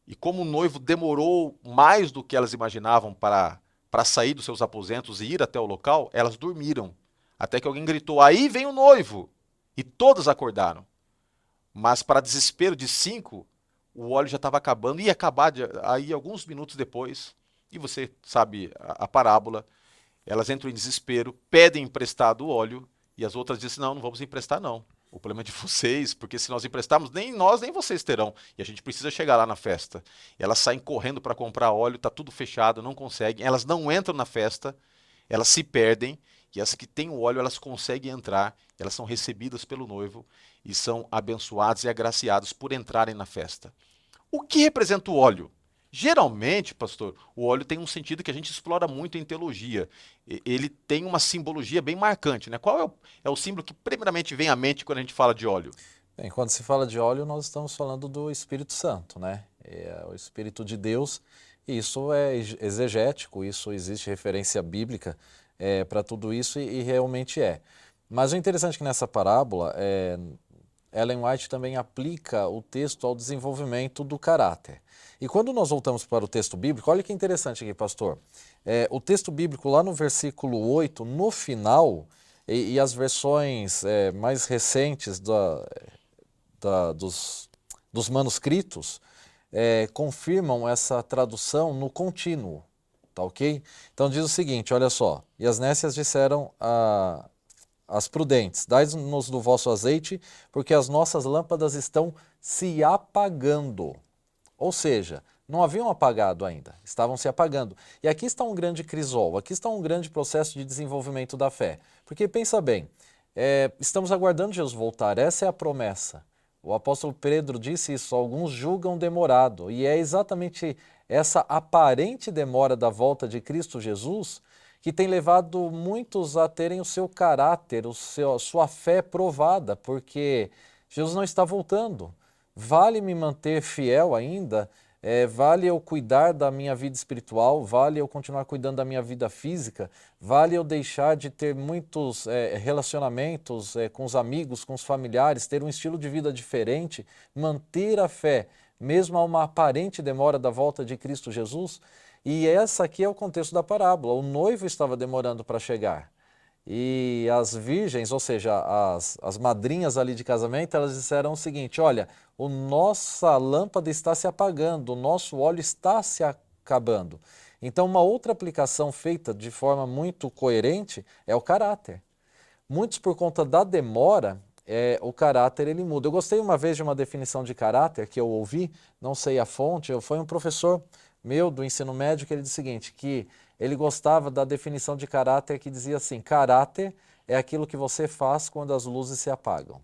E como o noivo demorou mais do que elas imaginavam para sair dos seus aposentos e ir até o local, elas dormiram. Até que alguém gritou: Aí vem o noivo! E todas acordaram. Mas, para desespero de 5, o óleo já estava acabando, ia acabar aí alguns minutos depois. E você sabe a parábola. Elas entram em desespero, pedem emprestado o óleo, e as outras dizem: Não, não vamos emprestar, não. O problema é de vocês, porque se nós emprestarmos, nem nós nem vocês terão. E a gente precisa chegar lá na festa. E elas saem correndo para comprar óleo, está tudo fechado, não conseguem. Elas não entram na festa, elas se perdem. E as que têm o óleo, elas conseguem entrar, elas são recebidas pelo noivo e são abençoadas e agraciadas por entrarem na festa. O que representa o óleo? Geralmente, pastor, o óleo tem um sentido que a gente explora muito em teologia. Ele tem uma simbologia bem marcante, né? Qual é o símbolo que primeiramente vem à mente quando a gente fala de óleo? Bem, quando se fala de óleo, nós estamos falando do Espírito Santo, né? É o Espírito de Deus, e isso é exegético, isso existe referência bíblica para tudo isso e realmente é. Mas o interessante é que nessa parábola, Ellen White também aplica o texto ao desenvolvimento do caráter. E quando nós voltamos para o texto bíblico, olha que interessante aqui, pastor. O texto bíblico lá no versículo 8, no final, as versões mais recentes dos dos manuscritos confirmam essa tradução no contínuo, tá ok? Então diz o seguinte, olha só, e as nécias disseram às prudentes, dai-nos do vosso azeite, porque as nossas lâmpadas estão se apagando. Ou seja, não haviam apagado ainda, estavam se apagando. E aqui está um grande crisol, aqui está um grande processo de desenvolvimento da fé. Porque pensa bem, estamos aguardando Jesus voltar, essa é a promessa. O apóstolo Pedro disse isso, alguns julgam demorado, e é exatamente essa aparente demora da volta de Cristo Jesus que tem levado muitos a terem o seu caráter, a sua fé provada, porque Jesus não está voltando. Vale me manter fiel ainda? Vale eu cuidar da minha vida espiritual? Vale eu continuar cuidando da minha vida física? Vale eu deixar de ter muitos relacionamentos com os amigos, com os familiares, ter um estilo de vida diferente, manter a fé, mesmo a uma aparente demora da volta de Cristo Jesus? E essa aqui é o contexto da parábola. O noivo estava demorando para chegar. E as virgens, ou seja, as madrinhas ali de casamento, elas disseram o seguinte, olha, nossa lâmpada está se apagando, o nosso óleo está se acabando. Então uma outra aplicação feita de forma muito coerente é o caráter. Muitos por conta da demora, o caráter ele muda. Eu gostei uma vez de uma definição de caráter que eu ouvi, não sei a fonte, foi um professor meu do ensino médio que ele disse o seguinte, que ele gostava da definição de caráter que dizia assim, caráter é aquilo que você faz quando as luzes se apagam,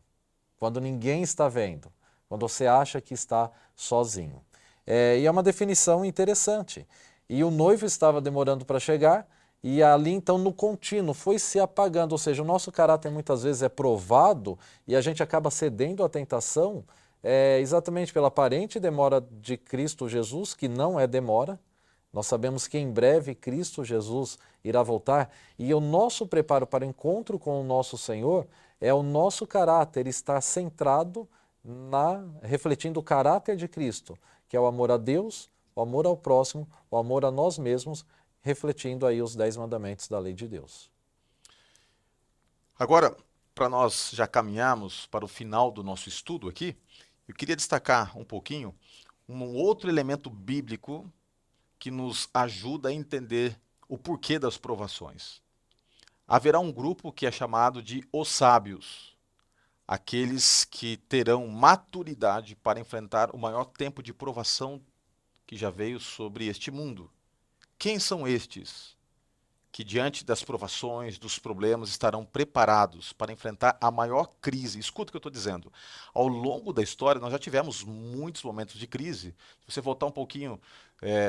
quando ninguém está vendo, quando você acha que está sozinho. E é uma definição interessante. E o noivo estava demorando para chegar e ali então no contínuo foi se apagando, ou seja, o nosso caráter muitas vezes é provado e a gente acaba cedendo à tentação exatamente pela aparente demora de Cristo Jesus, que não é demora. Nós sabemos que em breve Cristo Jesus irá voltar e o nosso preparo para o encontro com o nosso Senhor é o nosso caráter estar centrado refletindo o caráter de Cristo, que é o amor a Deus, o amor ao próximo, o amor a nós mesmos, refletindo aí os 10 mandamentos da lei de Deus. Agora, para nós já caminharmos para o final do nosso estudo aqui, eu queria destacar um pouquinho um outro elemento bíblico que nos ajuda a entender o porquê das provações. Haverá um grupo que é chamado de os sábios, aqueles que terão maturidade para enfrentar o maior tempo de provação que já veio sobre este mundo. Quem são estes que diante das provações, dos problemas, estarão preparados para enfrentar a maior crise? Escuta o que eu estou dizendo. Ao longo da história, nós já tivemos muitos momentos de crise. Se você voltar um pouquinho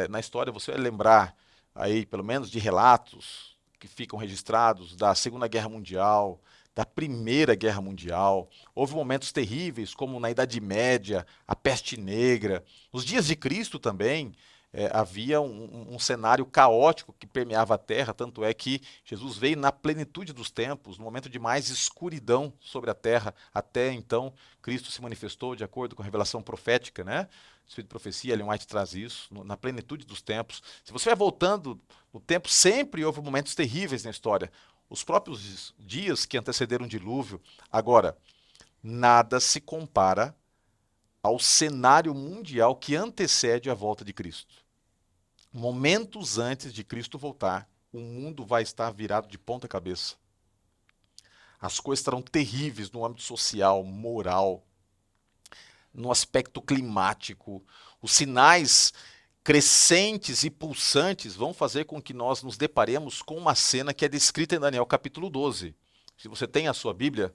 na história, você vai lembrar aí, pelo menos, de relatos que ficam registrados da Segunda Guerra Mundial, da Primeira Guerra Mundial. Houve momentos terríveis, como na Idade Média, a Peste Negra. Nos dias de Cristo também, havia um cenário caótico que permeava a terra, tanto é que Jesus veio na plenitude dos tempos, no momento de mais escuridão sobre a terra. Até então, Cristo se manifestou de acordo com a revelação profética, né? O Espírito de Profecia, Ellen White traz isso, na plenitude dos tempos. Se você vai voltando no tempo, sempre houve momentos terríveis na história. Os próprios dias que antecederam o dilúvio. Agora, nada se compara ao cenário mundial que antecede a volta de Cristo. Momentos antes de Cristo voltar, o mundo vai estar virado de ponta cabeça. As coisas estarão terríveis no âmbito social, moral, no aspecto climático. Os sinais crescentes e pulsantes vão fazer com que nós nos deparemos com uma cena que é descrita em Daniel capítulo 12. Se você tem a sua Bíblia,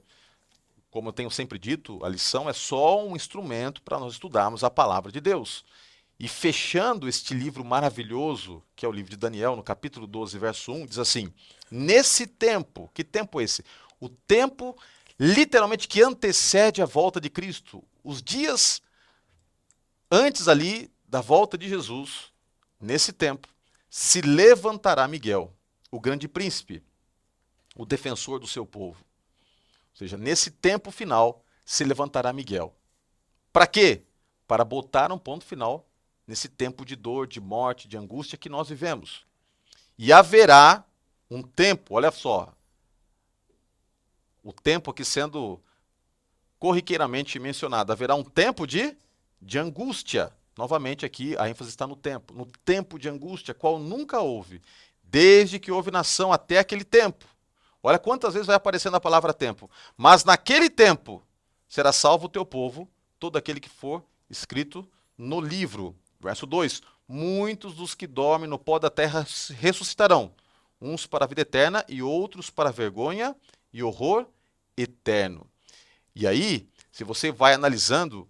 como eu tenho sempre dito, a lição é só um instrumento para nós estudarmos a palavra de Deus. E fechando este livro maravilhoso, que é o livro de Daniel, no capítulo 12, verso 1, diz assim, nesse tempo, que tempo é esse? O tempo, literalmente, que antecede a volta de Cristo. Os dias antes ali da volta de Jesus, nesse tempo, se levantará Miguel, o grande príncipe, o defensor do seu povo. Ou seja, nesse tempo final, se levantará Miguel. Para quê? Para botar um ponto final nesse tempo de dor, de morte, de angústia que nós vivemos. E haverá um tempo, olha só, o tempo aqui sendo corriqueiramente mencionado, haverá um tempo de de angústia. Novamente aqui a ênfase está no tempo de angústia, qual nunca houve, desde que houve nação até aquele tempo. Olha quantas vezes vai aparecendo a palavra tempo. Mas naquele tempo será salvo o teu povo, todo aquele que for escrito no livro. Verso 2: muitos dos que dormem no pó da terra ressuscitarão, uns para a vida eterna e outros para a vergonha e horror eterno. E aí, se você vai analisando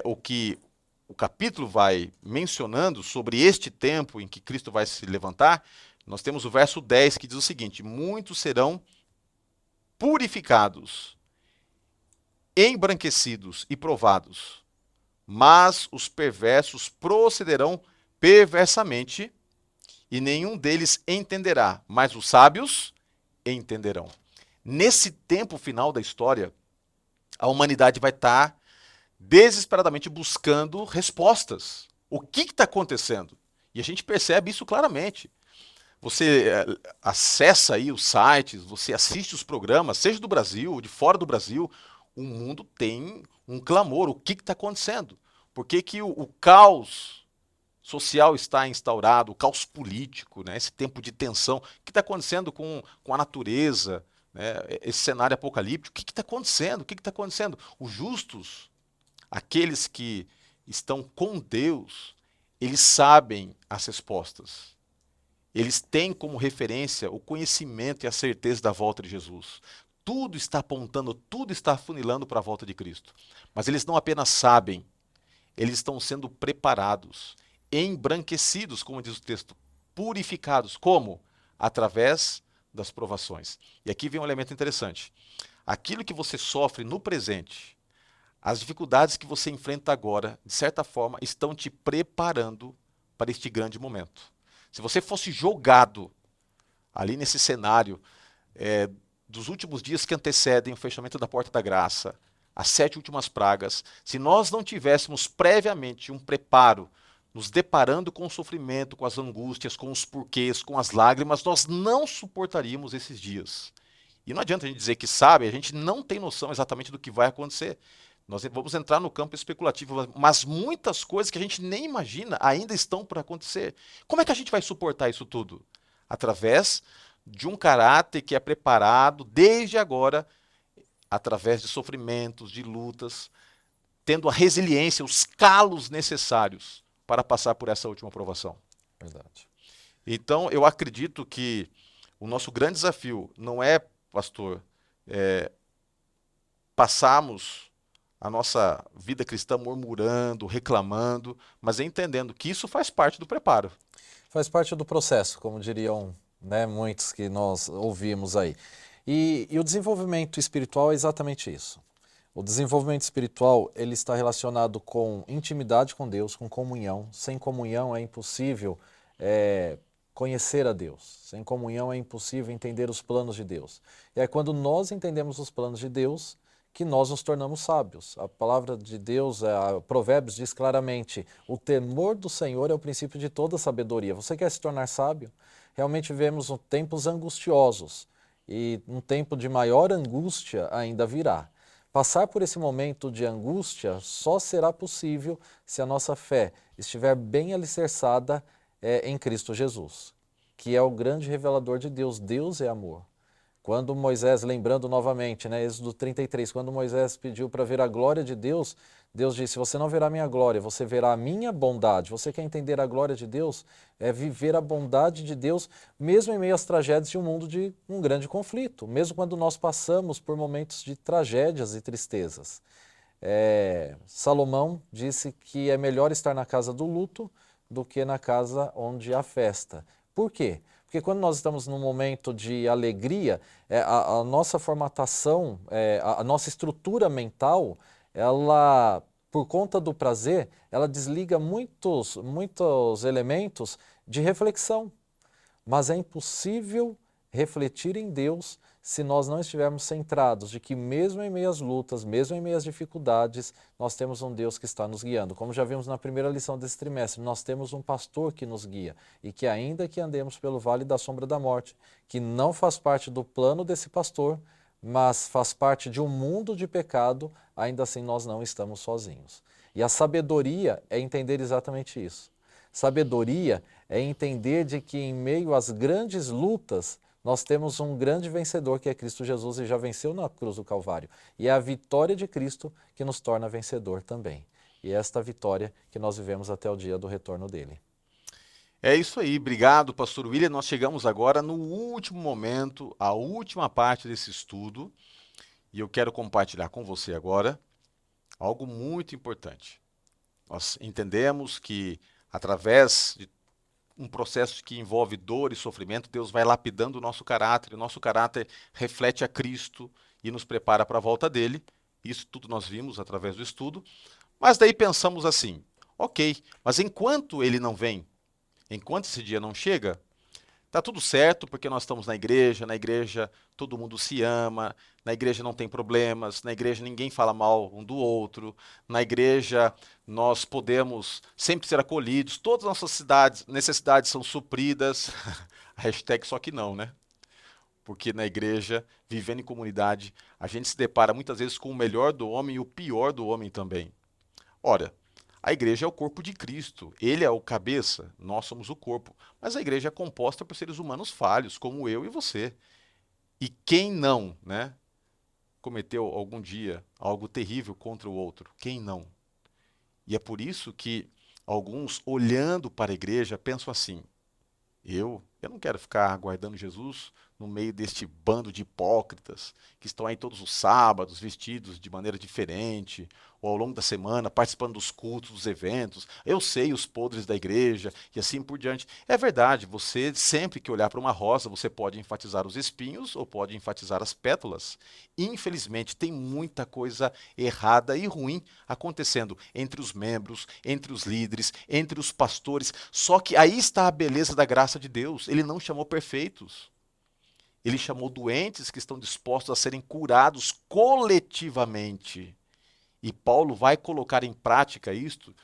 o que o capítulo vai mencionando sobre este tempo em que Cristo vai se levantar, nós temos o verso 10 que diz o seguinte: muitos serão purificados, embranquecidos e provados, mas os perversos procederão perversamente, e nenhum deles entenderá, mas os sábios entenderão. Nesse tempo final da história, a humanidade vai estar desesperadamente buscando respostas. O que está acontecendo? E a gente percebe isso claramente. Você acessa aí os sites, você assiste os programas, seja do Brasil ou de fora do Brasil, o mundo tem um clamor. O que está acontecendo? Por que que o caos social está instaurado, o caos político, né? Esse tempo de tensão? O que está acontecendo com a natureza? Né? Esse cenário apocalíptico? O que está acontecendo? O que está acontecendo? Os justos, aqueles que estão com Deus, eles sabem as respostas. Eles têm como referência o conhecimento e a certeza da volta de Jesus. Tudo está apontando, tudo está afunilando para a volta de Cristo. Mas eles não apenas sabem, eles estão sendo preparados, embranquecidos, como diz o texto, purificados. Como? Através das provações. E aqui vem um elemento interessante. Aquilo que você sofre no presente, as dificuldades que você enfrenta agora, de certa forma, estão te preparando para este grande momento. Se você fosse jogado ali nesse cenário dos últimos dias que antecedem o fechamento da porta da graça, as 7 últimas pragas, se nós não tivéssemos previamente um preparo, nos deparando com o sofrimento, com as angústias, com os porquês, com as lágrimas, nós não suportaríamos esses dias. E não adianta a gente dizer que sabe, a gente não tem noção exatamente do que vai acontecer. Nós vamos entrar no campo especulativo, mas muitas coisas que a gente nem imagina ainda estão por acontecer. Como é que a gente vai suportar isso tudo? Através de um caráter que é preparado desde agora, através de sofrimentos, de lutas, tendo a resiliência, os calos necessários para passar por essa última provação. Verdade. Então, eu acredito que o nosso grande desafio não é, pastor, passarmos a nossa vida cristã murmurando, reclamando, mas entendendo que isso faz parte do preparo. Faz parte do processo, como diriam, né, muitos que nós ouvimos aí. E o desenvolvimento espiritual é exatamente isso. O desenvolvimento espiritual ele está relacionado com intimidade com Deus, com comunhão. Sem comunhão é impossível conhecer a Deus. Sem comunhão é impossível entender os planos de Deus. E é quando nós entendemos os planos de Deus que nós nos tornamos sábios. A palavra de Deus, Provérbios diz claramente, o temor do Senhor é o princípio de toda sabedoria. Você quer se tornar sábio? Realmente vivemos tempos angustiosos e um tempo de maior angústia ainda virá. Passar por esse momento de angústia só será possível se a nossa fé estiver bem alicerçada em Cristo Jesus, que é o grande revelador de Deus. Deus é amor. Quando Moisés, lembrando novamente, né, Êxodo 33, quando Moisés pediu para ver a glória de Deus, Deus disse, você não verá a minha glória, você verá a minha bondade. Você quer entender a glória de Deus? É viver a bondade de Deus, mesmo em meio às tragédias de um mundo de um grande conflito, mesmo quando nós passamos por momentos de tragédias e tristezas. Salomão disse que é melhor estar na casa do luto do que na casa onde há festa. Por quê? Porque quando nós estamos num momento de alegria, a nossa formatação, a nossa estrutura mental, ela, por conta do prazer, ela desliga muitos elementos de reflexão. Mas é impossível refletir em Deus se nós não estivermos centrados de que mesmo em meio às lutas, mesmo em meio às dificuldades, nós temos um Deus que está nos guiando. Como já vimos na primeira lição desse trimestre, nós temos um pastor que nos guia e que ainda que andemos pelo vale da sombra da morte, que não faz parte do plano desse pastor, mas faz parte de um mundo de pecado, ainda assim nós não estamos sozinhos. E a sabedoria é entender exatamente isso. Sabedoria é entender de que em meio às grandes lutas, nós temos um grande vencedor que é Cristo Jesus e já venceu na cruz do Calvário. E é a vitória de Cristo que nos torna vencedor também. E é esta vitória que nós vivemos até o dia do retorno dele. É isso aí, obrigado, pastor William. Nós chegamos agora no último momento, a última parte desse estudo, e eu quero compartilhar com você agora algo muito importante. Nós entendemos que através de um processo que envolve dor e sofrimento, Deus vai lapidando o nosso caráter reflete a Cristo e nos prepara para a volta dele. Isso tudo nós vimos através do estudo. Mas daí pensamos assim, ok, mas enquanto ele não vem, enquanto esse dia não chega, tá tudo certo porque nós estamos na igreja todo mundo se ama, na igreja não tem problemas, na igreja ninguém fala mal um do outro, na igreja nós podemos sempre ser acolhidos, todas as nossas necessidades são supridas. Hashtag só que não, né? Porque na igreja, vivendo em comunidade, a gente se depara muitas vezes com o melhor do homem e o pior do homem também. Ora, a igreja é o corpo de Cristo, ele é o cabeça, nós somos o corpo. Mas a igreja é composta por seres humanos falhos, como eu e você. E quem não, né, cometeu algum dia algo terrível contra o outro? Quem não? E é por isso que alguns, olhando para a igreja, pensam assim: eu não quero ficar aguardando Jesus no meio deste bando de hipócritas que estão aí todos os sábados vestidos de maneira diferente, ou ao longo da semana participando dos cultos, dos eventos. Eu sei os podres da igreja e assim por diante. É verdade, você sempre que olhar para uma rosa, você pode enfatizar os espinhos ou pode enfatizar as pétalas. Infelizmente, tem muita coisa errada e ruim acontecendo entre os membros, entre os líderes, entre os pastores. Só que aí está a beleza da graça de Deus. Ele não chamou perfeitos. Ele chamou doentes que estão dispostos a serem curados coletivamente. E Paulo vai colocar em prática isto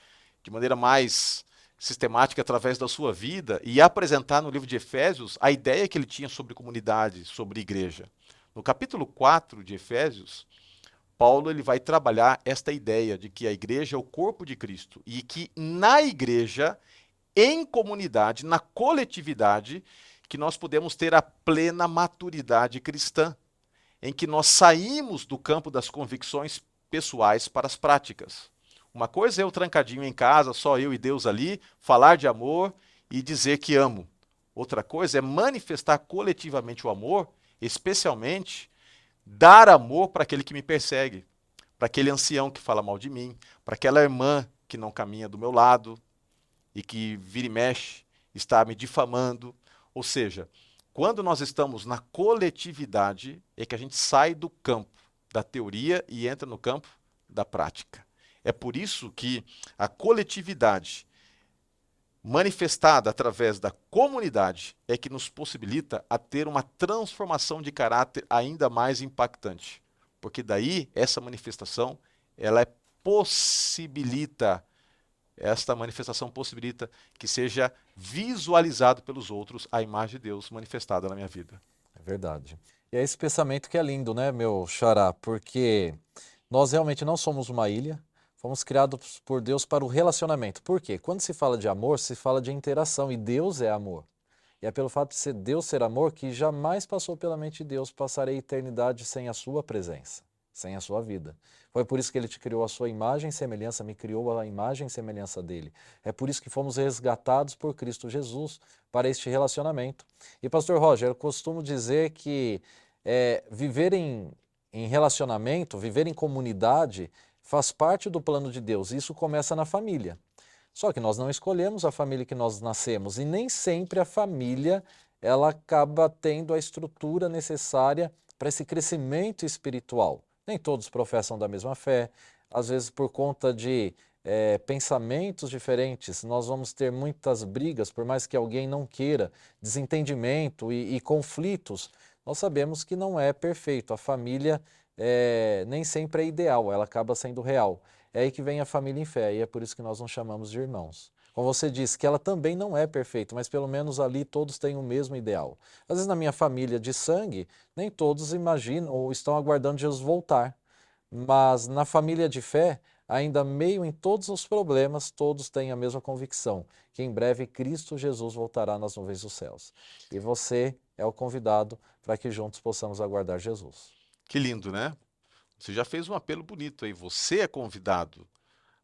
de maneira mais sistemática através da sua vida e apresentar no livro de Efésios a ideia que ele tinha sobre comunidade, sobre igreja. No capítulo 4 de Efésios, Paulo ele vai trabalhar esta ideia de que a igreja é o corpo de Cristo e que na igreja, em comunidade, na coletividade, que nós podemos ter a plena maturidade cristã, em que nós saímos do campo das convicções pessoais para as práticas. Uma coisa é eu trancadinho em casa, só eu e Deus ali, falar de amor e dizer que amo. Outra coisa é manifestar coletivamente o amor, especialmente dar amor para aquele que me persegue, para aquele ancião que fala mal de mim, para aquela irmã que não caminha do meu lado e que vira e mexe, está me difamando. Ou seja, quando nós estamos na coletividade, é que a gente sai do campo da teoria e entra no campo da prática. É por isso que a coletividade manifestada através da comunidade é que nos possibilita a ter uma transformação de caráter ainda mais impactante. Porque daí essa manifestação, esta manifestação possibilita que seja visualizado pelos outros a imagem de Deus manifestada na minha vida. É verdade. E é esse pensamento que é lindo, né, meu xará? Porque nós realmente não somos uma ilha, fomos criados por Deus para o relacionamento. Por quê? Quando se fala de amor, se fala de interação, e Deus é amor. E é pelo fato de ser Deus ser amor que jamais passou pela mente de Deus passar a eternidade sem a sua presença, sem a sua vida. Foi por isso que ele te criou a sua imagem e semelhança, me criou a imagem e semelhança dele. É por isso que fomos resgatados por Cristo Jesus para este relacionamento. E pastor Roger, eu costumo dizer que viver em relacionamento, viver em comunidade, faz parte do plano de Deus. Isso começa na família. Só que nós não escolhemos a família que nós nascemos e nem sempre a família ela acaba tendo a estrutura necessária para esse crescimento espiritual. Nem todos professam da mesma fé, às vezes por conta de pensamentos diferentes, nós vamos ter muitas brigas, por mais que alguém não queira, desentendimento e conflitos. Nós sabemos que não é perfeito, a família nem sempre é ideal, ela acaba sendo real. É aí que vem a família em fé, e é por isso que nós nos chamamos de irmãos. Como você disse, que ela também não é perfeita, mas pelo menos ali todos têm o mesmo ideal. Às vezes na minha família de sangue, nem todos imaginam ou estão aguardando Jesus voltar. Mas na família de fé, ainda meio em todos os problemas, todos têm a mesma convicção, que em breve Cristo Jesus voltará nas nuvens dos céus. E você é o convidado para que juntos possamos aguardar Jesus. Que lindo, né? Você já fez um apelo bonito aí. Você é convidado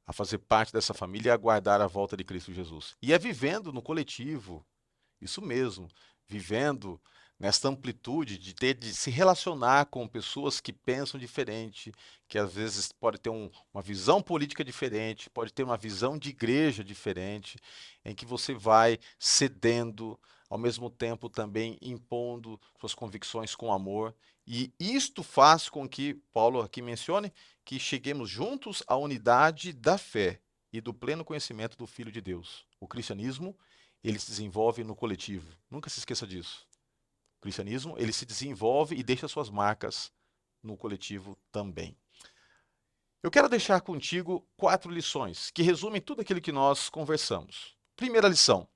a fazer parte dessa família e aguardar a volta de Cristo Jesus. E é vivendo no coletivo, isso mesmo, vivendo nessa amplitude de ter de se relacionar com pessoas que pensam diferente, que às vezes pode ter uma visão política diferente, pode ter uma visão de igreja diferente, em que você vai cedendo, ao mesmo tempo também impondo suas convicções com amor. E isto faz com que Paulo aqui mencione que cheguemos juntos à unidade da fé e do pleno conhecimento do Filho de Deus. O cristianismo, ele se desenvolve no coletivo. Nunca se esqueça disso. O cristianismo, ele se desenvolve e deixa suas marcas no coletivo também. Eu quero deixar contigo 4 lições que resumem tudo aquilo que nós conversamos. Primeira lição: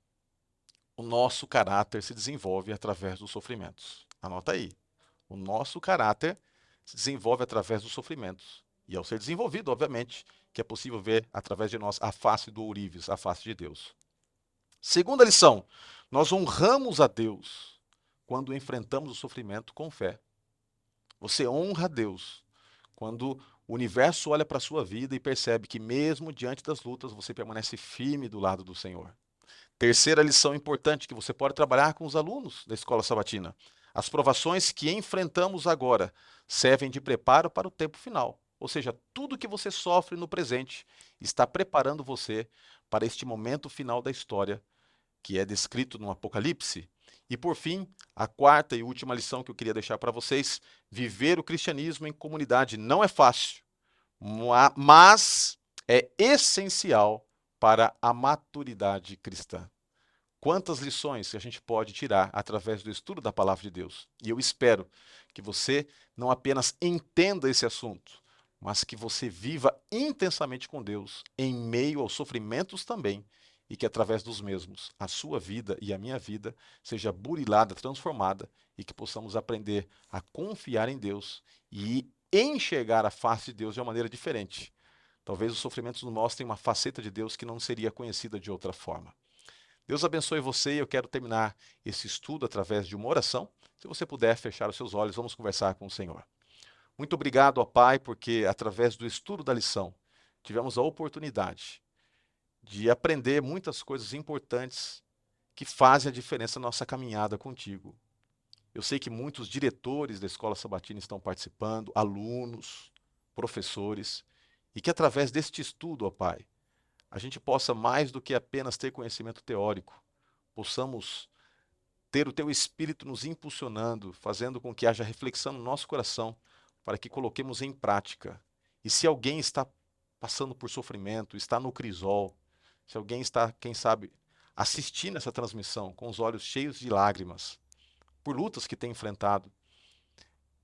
o nosso caráter se desenvolve através dos sofrimentos. Anota aí. O nosso caráter se desenvolve através dos sofrimentos. E ao ser desenvolvido, obviamente, que é possível ver através de nós a face do ourives, a face de Deus. Segunda lição: nós honramos a Deus quando enfrentamos o sofrimento com fé. Você honra a Deus quando o universo olha para a sua vida e percebe que mesmo diante das lutas você permanece firme do lado do Senhor. Terceira lição importante que você pode trabalhar com os alunos da Escola Sabatina: as provações que enfrentamos agora servem de preparo para o tempo final. Ou seja, tudo que você sofre no presente está preparando você para este momento final da história, que é descrito no Apocalipse. E por fim, a quarta e última lição que eu queria deixar para vocês: viver o cristianismo em comunidade não é fácil, mas é essencial para a maturidade cristã. Quantas lições que a gente pode tirar através do estudo da Palavra de Deus. E eu espero que você não apenas entenda esse assunto, mas que você viva intensamente com Deus em meio aos sofrimentos também, e que através dos mesmos a sua vida e a minha vida seja burilada, transformada, e que possamos aprender a confiar em Deus e enxergar a face de Deus de uma maneira diferente. Talvez os sofrimentos nos mostrem uma faceta de Deus que não seria conhecida de outra forma. Deus abençoe você e eu quero terminar esse estudo através de uma oração. Se você puder fechar os seus olhos, vamos conversar com o Senhor. Muito obrigado, ó Pai, porque através do estudo da lição tivemos a oportunidade de aprender muitas coisas importantes que fazem a diferença na nossa caminhada contigo. Eu sei que muitos diretores da Escola Sabatina estão participando, alunos, professores, e que através deste estudo, ó Pai, a gente possa mais do que apenas ter conhecimento teórico, possamos ter o Teu Espírito nos impulsionando, fazendo com que haja reflexão no nosso coração, para que coloquemos em prática. E se alguém está passando por sofrimento, está no crisol, se alguém está, quem sabe, assistindo essa transmissão com os olhos cheios de lágrimas, por lutas que tem enfrentado,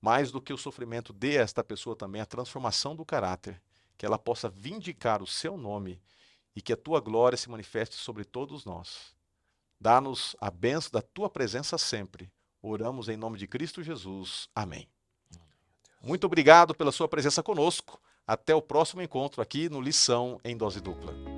mais do que o sofrimento, dê a esta pessoa também a transformação do caráter, que ela possa vindicar o Seu nome e que a Tua glória se manifeste sobre todos nós. Dá-nos a bênção da Tua presença sempre. Oramos em nome de Cristo Jesus. Amém. Muito obrigado pela sua presença conosco. Até o próximo encontro aqui no Lição em Dose Dupla.